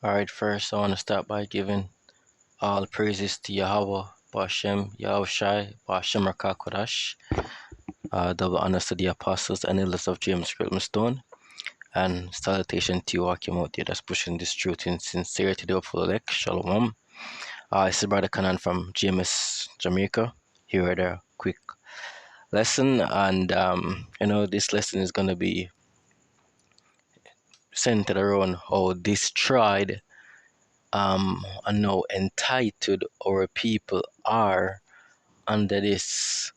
All right, first I want to start by giving all praises to Yahweh, Bashem, Yahushai, Bashem Rakakwadash, double honors to the apostles and elders of James Stone, and salutation to you all came out there that's pushing this truth in sincerity, the hopeful elect. Shalom. This is Brother Canan from James, Jamaica. Here are the quick lesson, and this lesson is going to be centered around how destroyed and how entitled our people are under this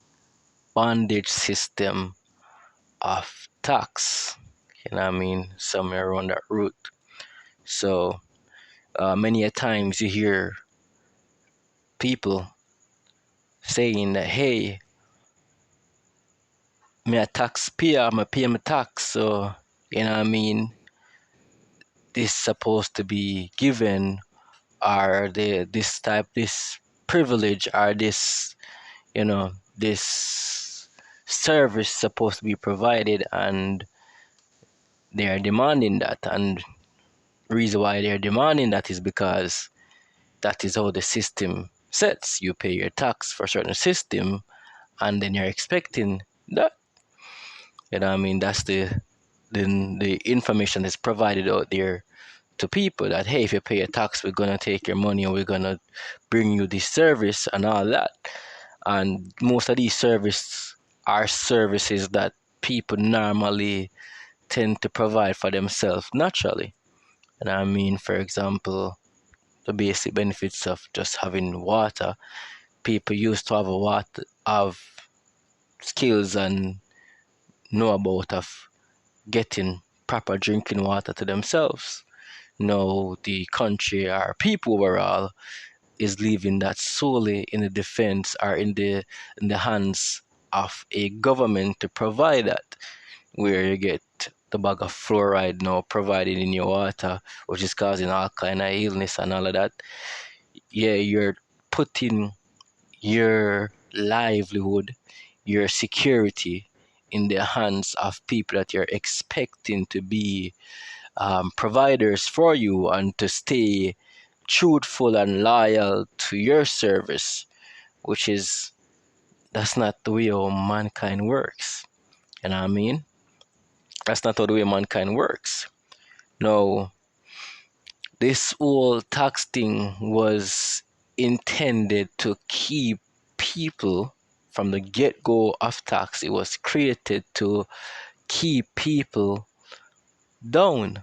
bondage system of tax. Somewhere around that root. So many a times you hear people saying that, hey, me a taxpayer, I'm a pay my tax. So, this supposed to be given, or this privilege, or this service supposed to be provided, and they are demanding that. And reason why they're demanding that is because that is how the system sets. You pay your tax for a certain system, and then you're expecting that. That's the information that's provided out there to people, that hey, if you pay a tax, we're gonna take your money and we're gonna bring you this service and all that. And most of these services are services that people normally tend to provide for themselves naturally. For example, the basic benefits of just having water. People used to have skills and know about of getting proper drinking water to themselves. Now the country, our people overall, is leaving that solely in the defense, or in the hands of a government to provide that, where you get the bag of fluoride now provided in your water, which is causing all kind of illness and all of that. Yeah, you're putting your livelihood, your security in the hands of people that you're expecting to be providers for you and to stay truthful and loyal to your service, which is, that's not the way how mankind works. You know what I mean? That's not how the way mankind works. No, this whole tax thing was intended to keep people from the get-go of tax. It was created to keep people down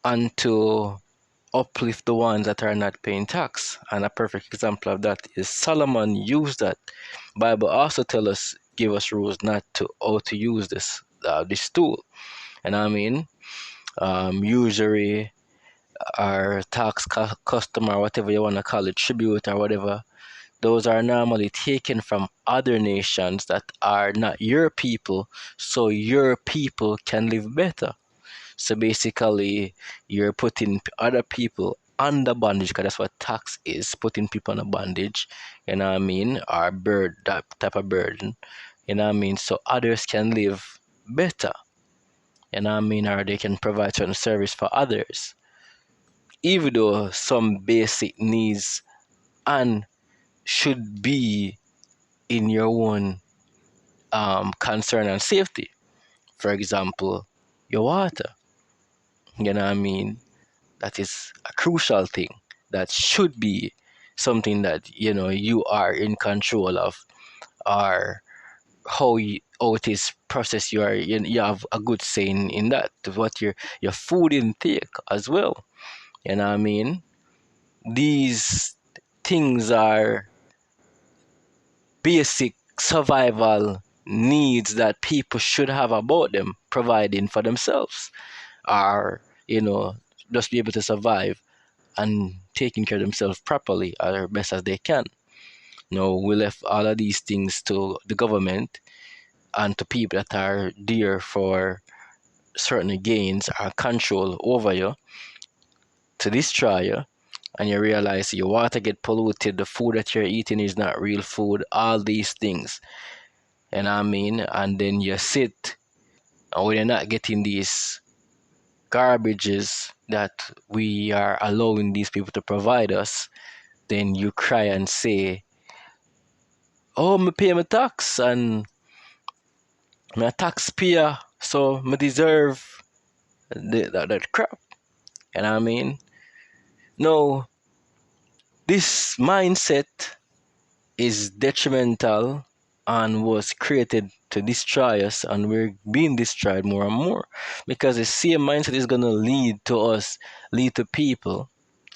and to uplift the ones that are not paying tax. And a perfect example of that is Solomon used that. Bible also give us rules not to how to use this tool. And usury, or tax custom, or whatever you want to call it, tribute or whatever, those are normally taken from other nations that are not your people, so your people can live better. So basically, you're putting other people under bondage, because that's what tax is, putting people under bondage, or that type of burden, so others can live better, or they can provide certain service for others, even though some basic needs and should be in your own concern and safety. For example, your water. That is a crucial thing that should be something that you are in control of, or how it is processed. You have a good saying in that, what your food intake as well. These things are basic survival needs that people should have about them, providing for themselves, or just be able to survive and taking care of themselves properly, or best as they can. We left all of these things to the government and to people that are there for certain gains or control over you, to destroy you. And you realize your water get polluted, the food that you're eating is not real food, all these things. And then you sit, and when you're not getting these garbages that we are allowing these people to provide us, then you cry and say, oh, me pay my tax and I'm a taxpayer, so me deserve that crap. You know what I mean? No, this mindset is detrimental and was created to destroy us, and we're being destroyed more and more because the same mindset is going to lead to people,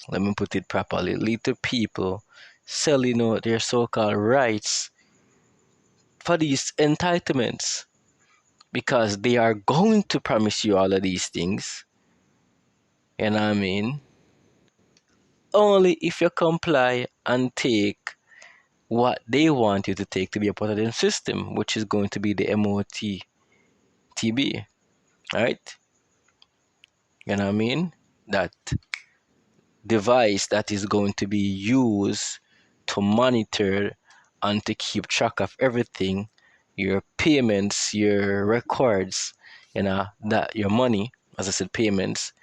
let me put it properly, lead to people selling out their so-called rights for these entitlements because they are going to promise you all of these things, you know what I mean? Only if you comply and take what they want you to take to be a part of their system, which is going to be the Motb, right? You know what I mean? That device that is going to be used to monitor and to keep track of everything, your payments, your records, that your money, as I said, payments,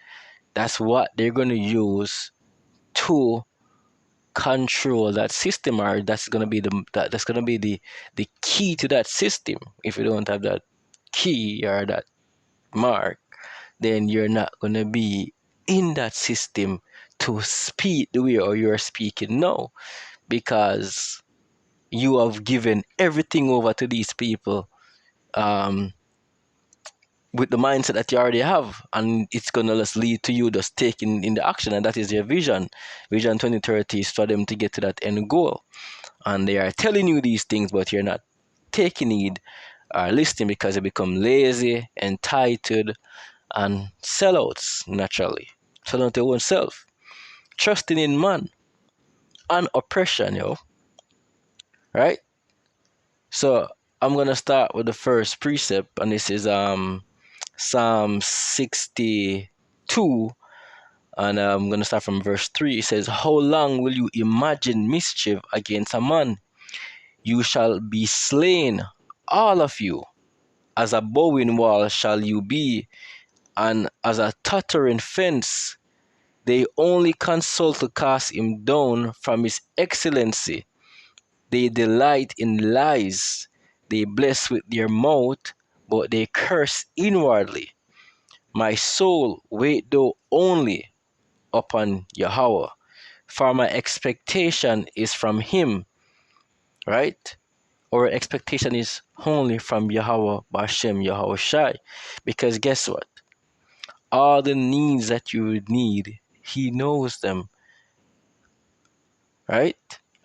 that's what they're going to use to control that system, or that's going to be that's going to be the key to that system. If you don't have that key or that mark, then you're not going to be in that system to speak the way or you're speaking now, because you have given everything over to these people, um, with the mindset that you already have, and it's going to just lead to you just taking in the action, and that is your vision 2030 is for them to get to that end goal, and they are telling you these things, but you're not taking heed or listening because you become lazy, entitled, and sellouts naturally. Sell out your own self, trusting in man and oppression, right? So I'm gonna start with the first precept, and this is Psalm 62, and I'm gonna start from verse 3. It says, how long will you imagine mischief against a man? You shall be slain, all of you. As a bowing wall shall you be, and as a tottering fence. They only consult to cast him down from his excellency. They delight in lies. They bless with their mouth, but they curse inwardly. My soul, wait thou only upon Yahweh, for my expectation is from him, right? Our expectation is only from Yahweh Bashem Yahweh Shai. Because guess what? All the needs that you would need, he knows them, right?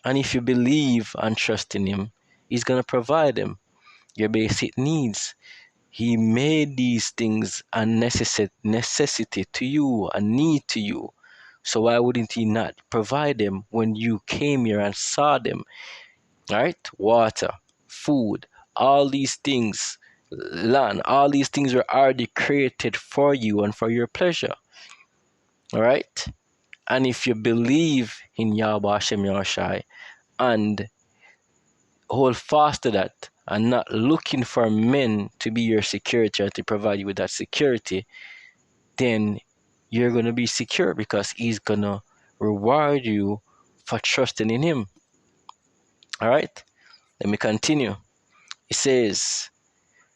And if you believe and trust in him, he's going to provide them, your basic needs. He made these things a necessity to you, a need to you. So why wouldn't he not provide them when you came here and saw them, right? Water, food, all these things, land, all these things were already created for you and for your pleasure, all right? And if you believe in Yahweh Hashem Yahushai and hold fast to that and not looking for men to be your security or to provide you with that security, then you're going to be secure because he's going to reward you for trusting in him. All right, let me continue. It says,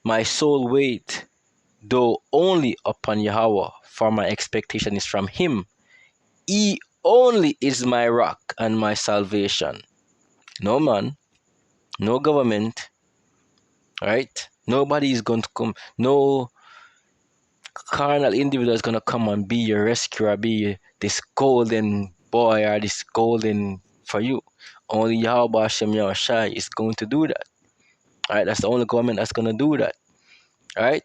my soul wait though only upon Yahweh, for my expectation is from him. He only is my rock and my salvation. No man, no government, right? Nobody is going to come, no carnal individual is going to come and be your rescuer, be this golden boy or this golden for you. Only Yahweh Hashem Yahushai is going to do that. All right, that's the only government that's going to do that. All right,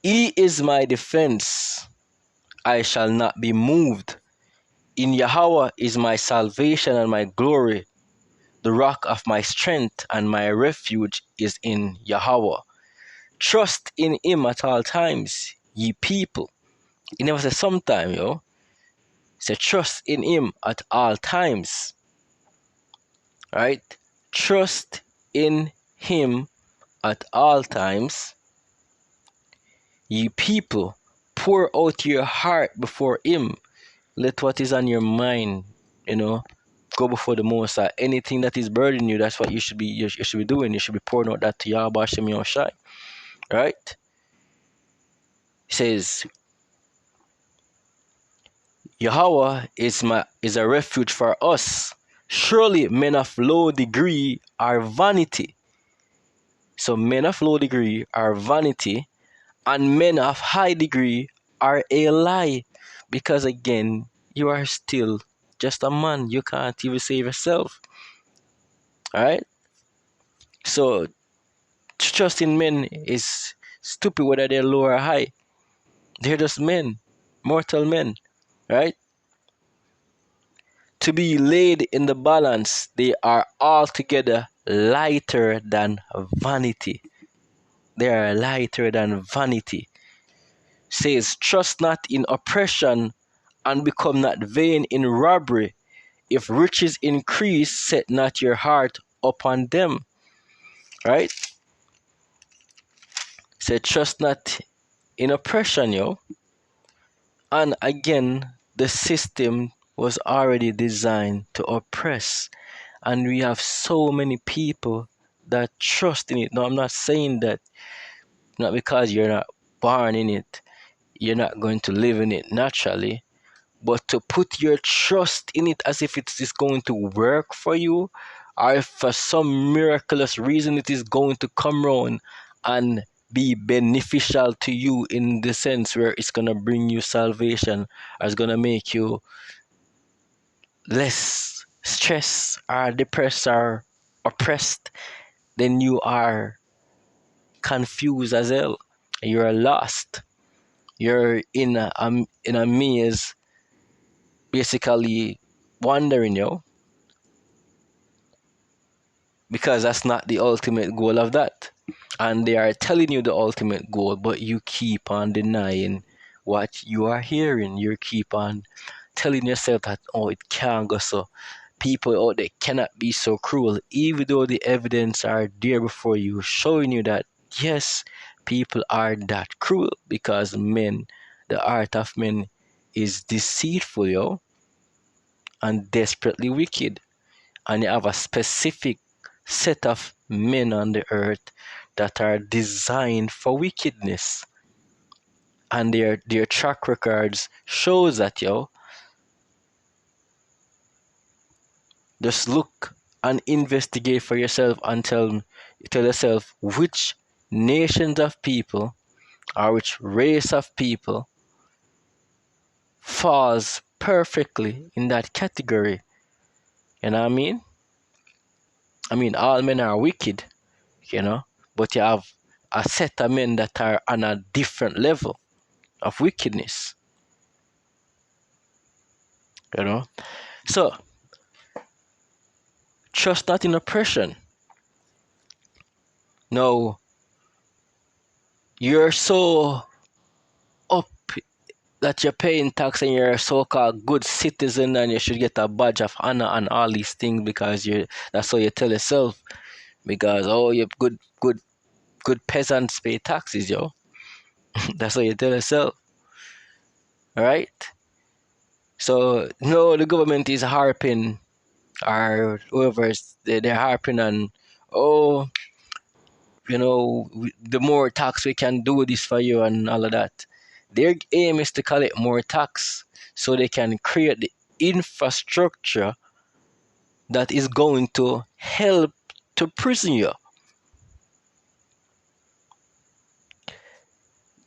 he is my defense, I shall not be moved. In Yahweh is my salvation and my glory. The rock of my strength and my refuge is in Yahweh. Trust in him at all times, ye people. He never said sometime, He said trust in him at all times. Right? Trust in him at all times. Ye people, pour out your heart before him. Let what is on your mind, go before the Most High. Anything that is burdening you, that's what you should be doing. You should be pouring out that to Yahweh Hashem Yahushai. Right? He says, Yahweh is a refuge for us. Surely men of low degree are vanity. So men of low degree are vanity, and men of high degree are a lie. Because again, you are still just a man. You can't even save yourself. Alright? So trust in men is stupid whether they're low or high. They're just men, mortal men. Right? To be laid in the balance, they are altogether lighter than vanity. They are lighter than vanity. Says, trust not in oppression, and become not vain in robbery. If riches increase, set not your heart upon them. Right? Say, trust not in oppression, yo. And again, the system was already designed to oppress. And we have so many people that trust in it. No, I'm not saying that not because you're not born in it, you're not going to live in it naturally, but to put your trust in it as if it is going to work for you, or if for some miraculous reason it is going to come around and be beneficial to you in the sense where it's going to bring you salvation, or it's going to make you less stressed or depressed or oppressed, then you are confused as hell. You're lost. You're in a maze, basically wandering, because that's not the ultimate goal of that. And they are telling you the ultimate goal, but you keep on denying what you are hearing. You keep on telling yourself that, oh, it can't go so. People out there cannot be so cruel, even though the evidence are there before you, showing you that, yes, people are that cruel, because men, the heart of men is deceitful, and desperately wicked. And you have a specific set of men on the earth that are designed for wickedness. And their track records shows that, Just look and investigate for yourself and tell yourself which nations of people or which race of people falls perfectly in that category. You know what I mean? I mean, all men are wicked, but you have a set of men that are on a different level of wickedness, So, trust not in oppression. No, you're so up that you're paying tax and you're a so-called good citizen and you should get a badge of honor and all these things because that's what you tell yourself. Because, oh, you're good peasants pay taxes, That's what you tell yourself. Alright? So, no, the government is harping, or whoever's, they're harping on, oh, the more tax we can do this for you and all of that. Their aim is to collect more tax so they can create the infrastructure that is going to help to prison you.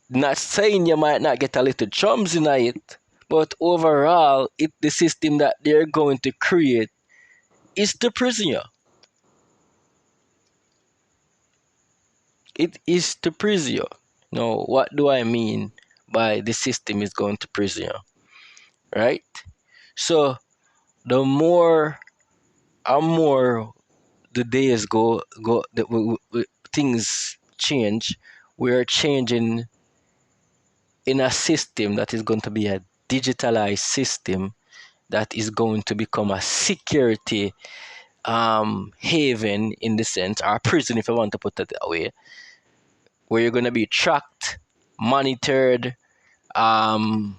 Not saying you might not get a little chums in it, but overall, the system that they're going to create is to prison you. It is to prison you. Now, what do I mean by the system is going to prison you? Right? So, the more and more the days things change. We are changing in a system that is going to be a digitalized system that is going to become a security haven, in the sense, or prison, if I want to put it that way, where you're going to be tracked monitored. Um,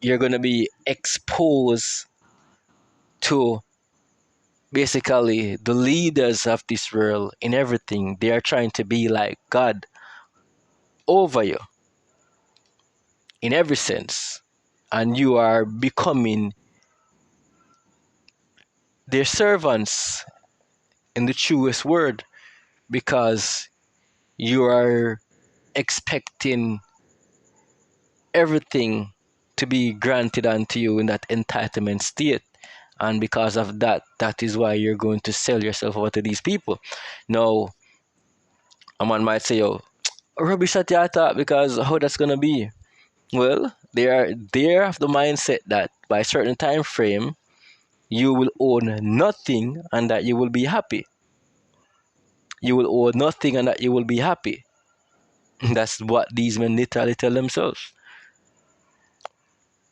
you're gonna be exposed to basically the leaders of this world in everything. They are trying to be like God over you in every sense, and you are becoming their servants in the truest word because you are expecting everything to be granted unto you in that entitlement state. And because of that, that is why you're going to sell yourself over to these people. Now, a man might say, "Oh, rubbish that you thought because how that's gonna be?" Well, they are of the mindset that by a certain time frame you will own nothing and that you will be happy. You will own nothing and that you will be happy. That's what these men literally tell themselves,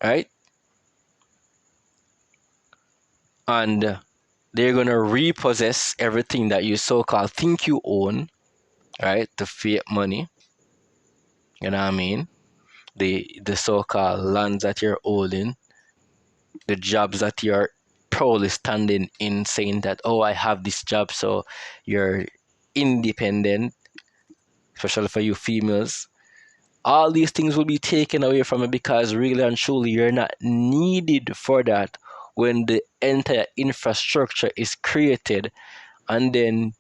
right? And they're gonna repossess everything that you so-called think you own, right? The fiat money, you know what I mean? The so-called lands that you're holding, the jobs that you're proudly standing in, saying that, oh, I have this job, so you're independent, especially for you females. All these things will be taken away from you because really and truly you're not needed for that when the entire infrastructure is created, and then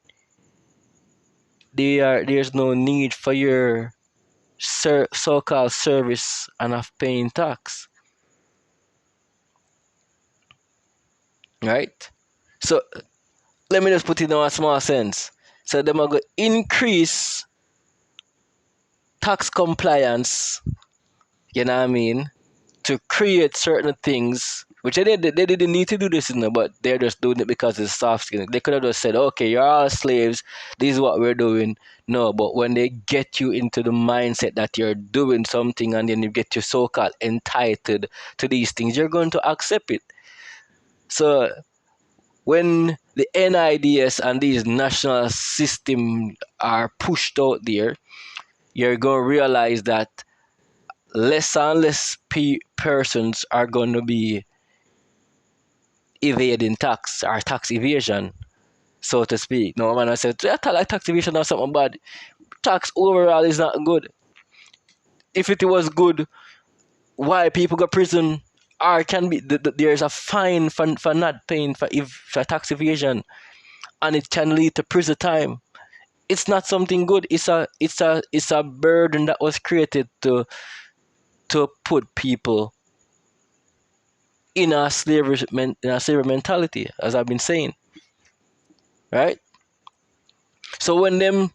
there's no need for your so-called service and of paying tax, right? So let me just put it in a small sense. So them are going to increase tax compliance, you know what I mean, to create certain things, which they didn't need to do this, you know, but they're just doing it because it's soft skin. They could have just said, okay, you're all slaves, this is what we're doing. No, but when they get you into the mindset that you're doing something and then you get you so-called entitled to these things, you're going to accept it. So when the NIDS and these national systems are pushed out there, you're going to realize that less and less persons are going to be evading tax or tax evasion, so to speak. No man, I said, I thought like tax evasion or something bad. Tax overall is not good. If it was good, why people go prison or can be there's a fine for not paying for tax evasion, and it can lead to prison time. It's not something good. It's a burden that was created to put people in a slavery mentality, as I've been saying, right? So when them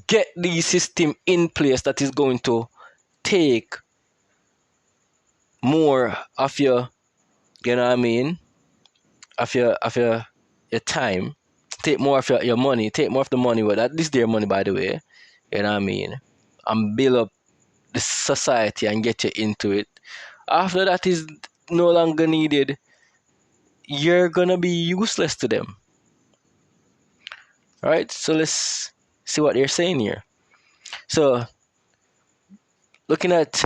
get the system in place that is going to take more of your, you know what I mean, of your time, take more of your money, take more of the money, well, at least their money, by the way, you know what I mean, and build up the society and get you into it. After that is no longer needed, you're gonna be useless to them. All right, so let's see what they're saying here. So, looking at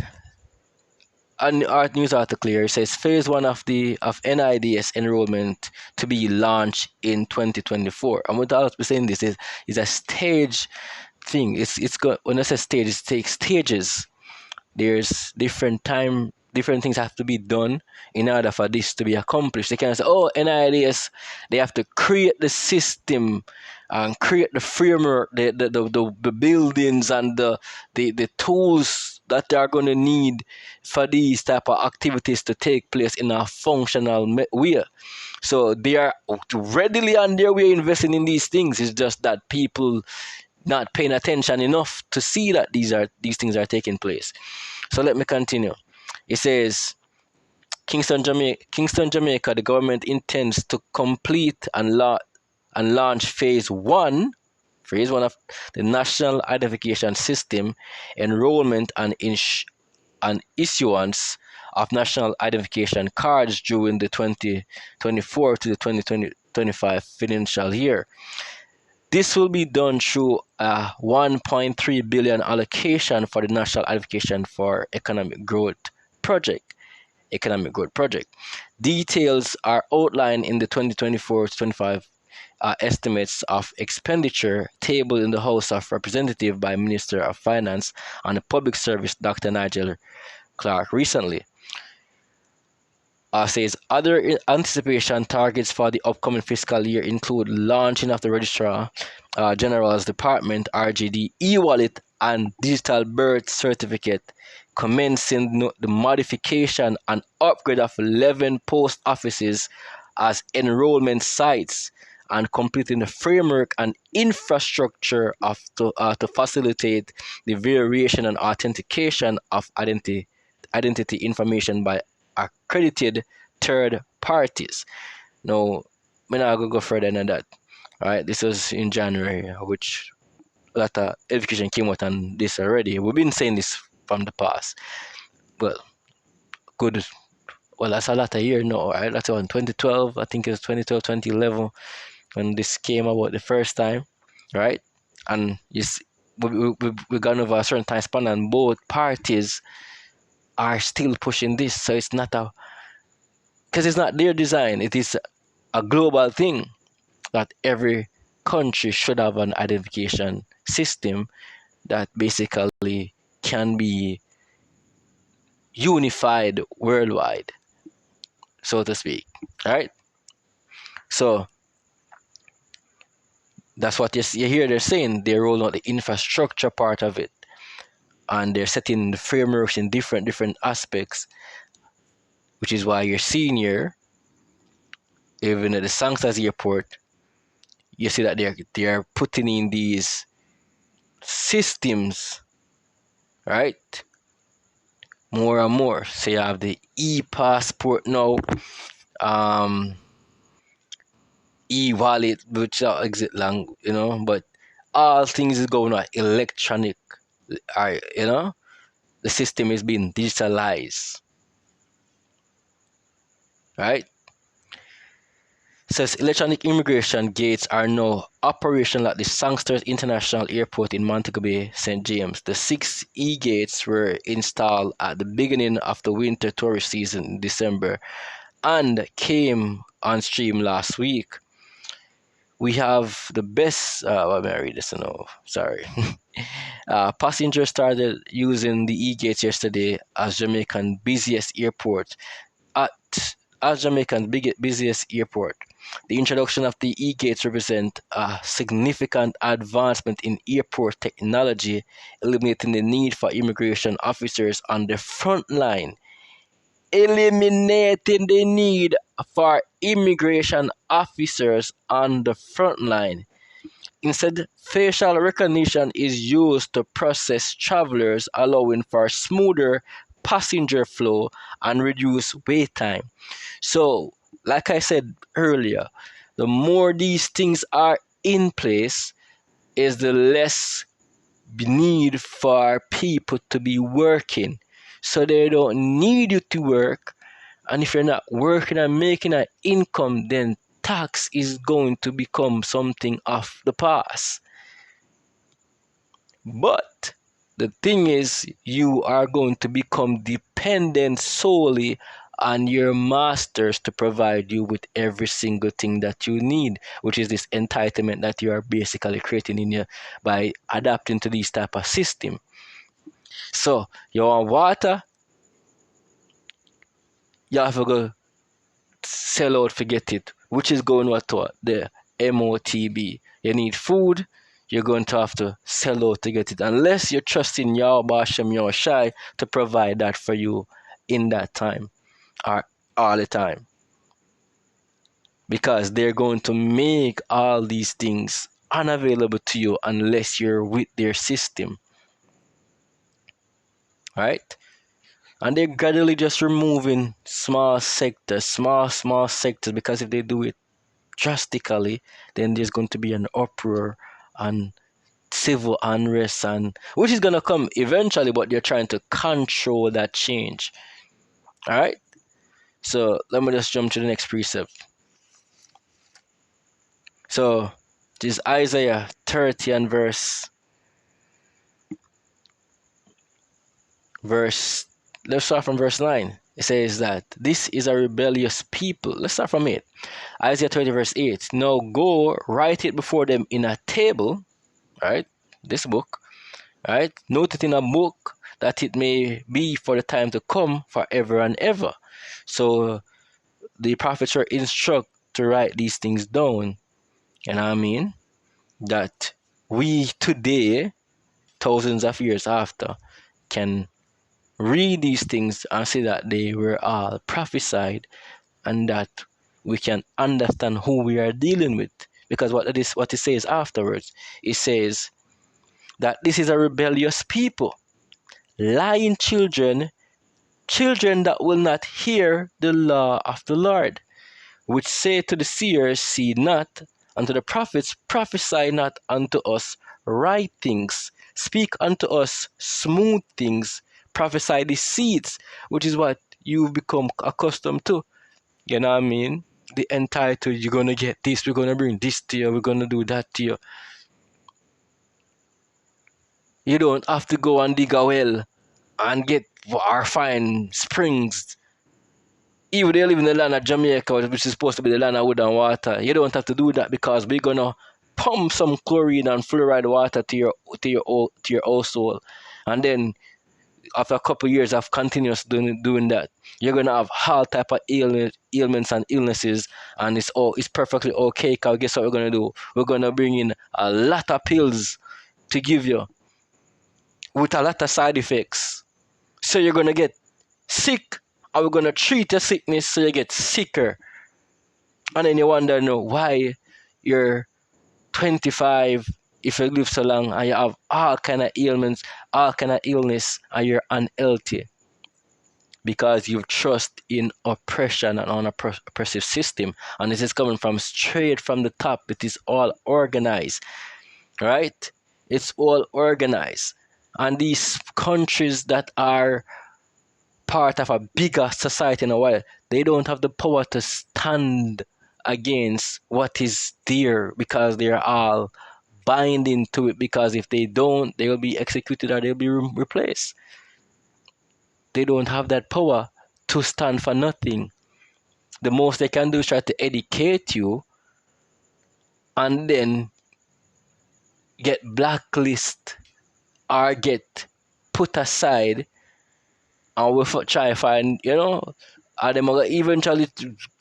an art news article here, it says phase one of NIDS enrollment to be launched in 2024. And what I'll be saying this is a stage thing. It's got, when I say stage, it takes stages. There's different things have to be done in order for this to be accomplished. They can't say, oh, NIDS, they have to create the system and create the framework, the buildings and the tools that they are going to need for these type of activities to take place in a functional way. So they are readily on their way investing in these things. It's just that people not paying attention enough to see that these things are taking place. So let me continue. It says, Kingston, Jamaica, the government intends to complete and launch phase one of the National Identification System, enrollment and issuance of national identification cards during the 2024 to the 2025 financial year. This will be done through a 1.3 billion allocation for the National Allocation for Economic Growth Project. Details are outlined in the 2024-25 estimates of expenditure tabled in the House of Representatives by Minister of Finance and Public Service Dr. Nigel Clark recently. Says other anticipation targets for the upcoming fiscal year include launching of the Registrar General's Department (RGD) e-wallet and digital birth certificate, commencing the modification and upgrade of 11 post offices as enrollment sites, and completing the framework and infrastructure to facilitate the variation and authentication of identity information by accredited third parties. Now, I'm not going to go further than that. All right, this was in January, which a lot of education came out on this already. We've been saying this from the past. Well, good. Well, that's a lot of years now, right? That's on 2012. I think it was 2012, 2011 when this came about the first time, right? And we've gone over a certain time span, and both parties are still pushing this. So it's not a because it's not their design, it is a global thing that every country should have an identification system that basically can be unified worldwide, so to speak. All right. So that's what you hear they're saying. They're rolling out the infrastructure part of it, and they're setting the frameworks in different aspects, which is why you're seeing here, even at the Sanctas airport, you see that they're putting in these systems, right? More and more. So you have the e-passport now, um, e-wallet, which are exit long, but all things is going on electronic. The system is being digitalized, right? Says electronic immigration gates are now operational at the Sangsters International Airport in Montego Bay, St. James. The 6 e-gates were installed at the beginning of the winter tourist season in December and came on stream last week. We have the best. Let me read this. No, sorry. Passengers started using the e-gates yesterday as Jamaican's busiest airport. At as Jamaican's busiest airport, the introduction of the e-gates represent a significant advancement in airport technology, eliminating the need for immigration officers on the front line. Eliminating the need for immigration officers on the front line. Instead, facial recognition is used to process travelers, allowing for smoother passenger flow and reduce wait time. So, like I said earlier, the more these things are in place, is the less need for people to be working. So they don't need you to work. And if you're not working and making an income, then tax is going to become something of the past. But the thing is, you are going to become dependent solely on your masters to provide you with every single thing that you need, which is this entitlement that you are basically creating in your by adapting to this type of system. So you want water, you have to go sell out, forget it, which is going to the Motb. You need food, you're going to have to sell out to get it, unless you're trusting Yah Bashem Yah Shai to provide that for you in that time or all the time, because they're going to make all these things unavailable to you unless you're with their system, right? And they're gradually just removing small sectors, because if they do it drastically, then there's going to be an uproar and civil unrest, and which is going to come eventually, but they're trying to control that change. All right, so let me just jump to the next precept. So It is Isaiah 30 and verse let's start from verse 9. It says that this is a rebellious people. Let's start from it. Isaiah 30 verse 8. Now go write it before them in a table, right? This book, right? Note it in a book that it may be for the time to come forever and ever. So the prophets were instructed to write these things down. You know what I mean? That we today, thousands of years after, can read these things and see that they were all prophesied, and that we can understand who we are dealing with. Because what it says afterwards, it says that this is a rebellious people, lying children, children that will not hear the law of the Lord, which say to the seers, see not, and to the prophets, prophesy not unto us right things, speak unto us smooth things, prophesy deceits, which is what you've become accustomed to. You know what I mean? The entitled, you're gonna get this, we're gonna bring this to you, we're gonna do that to you. You don't have to go and dig a well and get or find springs. Even they live in the land of Jamaica, which is supposed to be the land of wood and water. You don't have to do that because we're gonna pump some chlorine and fluoride water to your household, and then after a couple of years of continuous doing that, you're gonna have all type of ailments and illnesses, and it's perfectly okay. Because guess what we're gonna do? We're gonna bring in a lot of pills to give you with a lot of side effects. So you're gonna get sick, and we're gonna treat your sickness so you get sicker. And then you wonder, no, why you're 25 if you live so long and you have all kind of ailments, all kind of illness, and you're unhealthy because you trust in oppression and on a oppressive system. And this is coming from straight from the top. It is all organized, right? It's all organized. And these countries that are part of a bigger society in a while, they don't have the power to stand against what is there because they're all binding to it, because if they don't, they will be executed or they'll be replaced. They don't have that power to stand for nothing. The most they can do is try to educate you and then get blacklisted or get put aside, and we'll try to find, are them eventually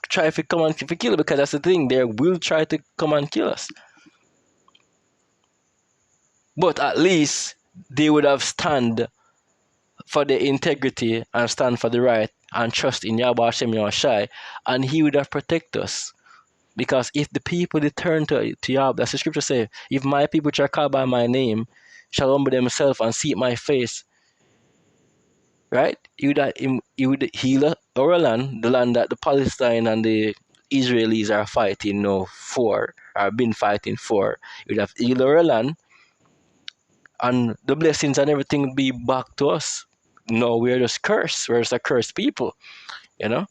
try to come and kill you, because that's the thing, they will try to come and kill us. But at least they would have stand for the integrity and stand for the right and trust in Yahweh Hashem Yahushai, and he would have protect us. Because if the people they turn to Yahweh, as the scripture says, if my people which are called by my name shall humble themselves and seek my face, right? He would heal our land, the land that the Palestine and the Israelis are fighting now for, or been fighting for. He would have healed our land, and the blessings and everything would be back to us. No, we're just cursed. We're just a cursed people, you know?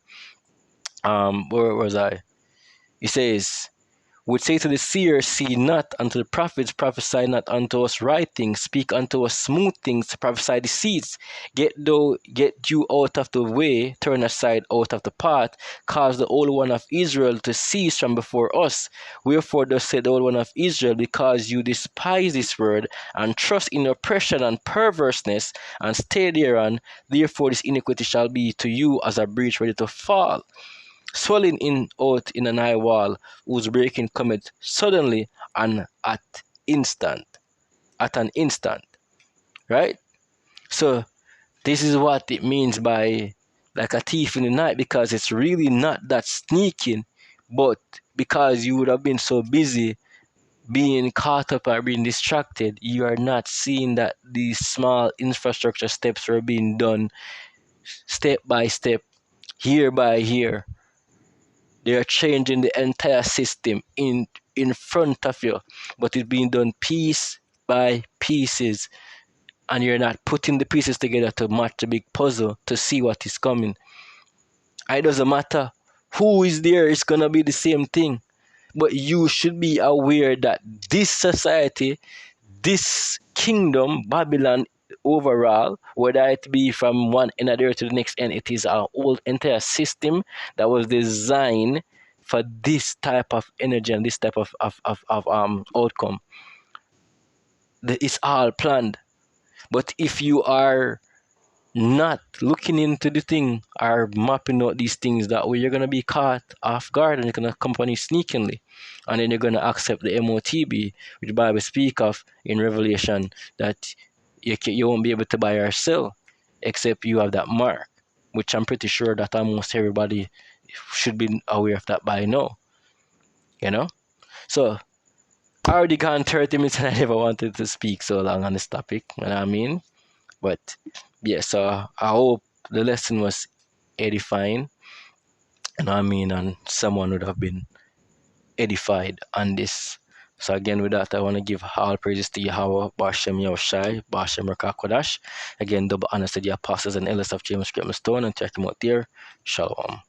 Where was I? He says, would say to the seer, see not, unto the prophets, prophesy not unto us right things, speak unto us smooth things, prophesy deceits, get you out of the way, turn aside out of the path, cause the Holy One of Israel to cease from before us. Wherefore thus said the Holy One of Israel, because you despise this word, and trust in oppression and perverseness, and stay thereon, therefore this iniquity shall be to you as a breach ready to fall, swelling in out in an high wall, whose breaking cometh suddenly and at an instant. Right? So this is what it means by like a thief in the night, because it's really not that sneaking, but because you would have been so busy being caught up or being distracted, you are not seeing that these small infrastructure steps are being done step by step, year by year. They are changing the entire system in front of you, but it's being done piece by pieces, and you're not putting the pieces together to match the big puzzle to see what is coming. It doesn't matter who is there, it's gonna be the same thing, But you should be aware that this society, this kingdom, Babylon overall, whether it be from one end of the earth to the next end, it is our whole entire system that was designed for this type of energy and this type of outcome. It's all planned. But if you are not looking into the thing or mapping out these things, that way you're gonna be caught off guard and you're gonna come upon you sneakily, and then you're gonna accept the Motb, which the Bible speak of in Revelation, that you won't be able to buy or sell except you have that mark, which I'm pretty sure that almost everybody should be aware of that by now. You know, so I already gone 30 minutes and I never wanted to speak so long on this topic. You know what I mean? But yeah, so I hope the lesson was edifying, and I mean, and someone would have been edified on this. So again, with that, I want to give all praises to Yahweh, Bashem Yahushai, Bashem Rakakwadash. Again, double honors to the apostles and elders of James Stone, and check them out there. Shalom.